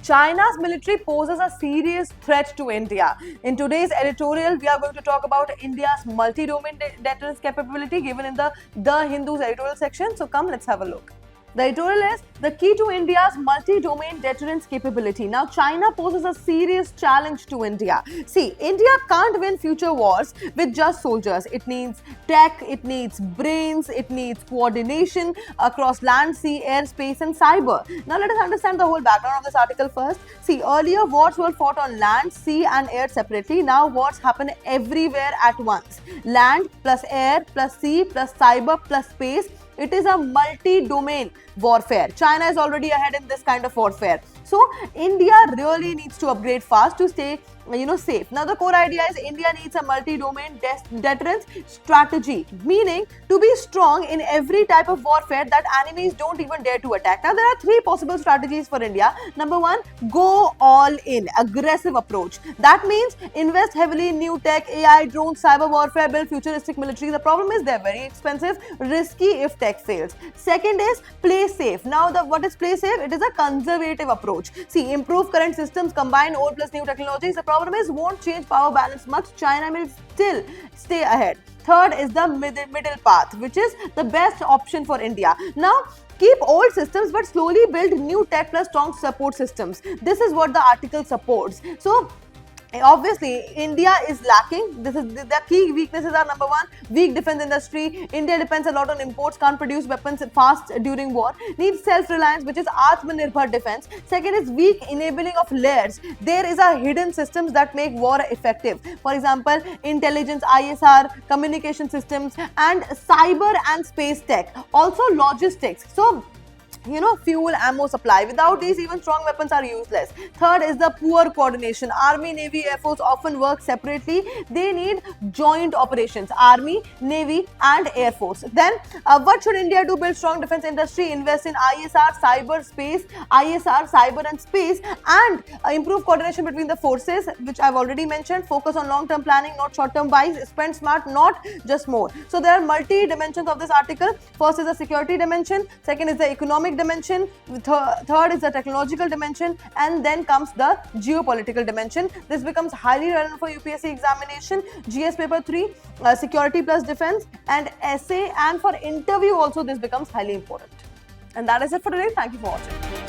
China's military poses a serious threat to India. In today's editorial, we are going to talk about India's multi-domain deterrence capability given in the Hindu's editorial section. So come, let's have a look. The editorial is the key to India's multi-domain deterrence capability. Now, China poses a serious challenge to India. See, India can't win future wars with just soldiers. It needs tech, it needs brains, it needs coordination across land, sea, air, space, and cyber. Now, let us understand the whole background of this article first. See, earlier wars were fought on land, sea, and air separately. Now, wars happen everywhere at once. Land plus air plus sea plus cyber plus space. It is a multi-domain warfare. China is already ahead in this kind of warfare. So, India really needs to upgrade fast to stay safe. Now, the core idea is India needs a multi-domain deterrence strategy, meaning to be strong in every type of warfare that enemies don't even dare to attack. Now, there are three possible strategies for India. Number one, go all in, aggressive approach. That means invest heavily in new tech, AI, drones, cyber warfare, build futuristic military. The problem is they're very expensive, risky if tech fails. Second is play safe. Now, what is play safe? It is a conservative approach. See, improve current systems, combine old plus new technologies. The problem is won't change power balance much. China will still stay ahead. Third is the middle path, which is the best option for India. Now, keep old systems but slowly build new tech plus strong support systems. This is what the article supports. So, obviously, India is lacking. The key weaknesses are number one, weak defense industry. India depends a lot on imports, can't produce weapons fast during war. Needs self-reliance, which is Atmanirbhar defense. Second is weak enabling of layers. There is a hidden systems that make war effective. For example, intelligence, ISR, communication systems, and cyber and space tech. Also logistics. So, fuel, ammo supply. Without these, even strong weapons are useless. Third is the poor coordination. Army, Navy, Air Force often work separately. They need joint operations. Army, Navy, and Air Force. Then, what should India do? Build strong defense industry, invest in ISR, cyber, space, ISR, cyber, and space, and improve coordination between the forces, which I've already mentioned. Focus on long-term planning, not short-term buys. Spend smart, not just more. So, there are multi-dimensions of this article. First is the security dimension. Second is the economic dimension, third is the technological dimension, and then comes the geopolitical dimension. This becomes highly relevant for UPSC examination, GS paper 3, security plus defense, and essay, and for interview also this becomes highly important. And that is it for today. Thank you for watching.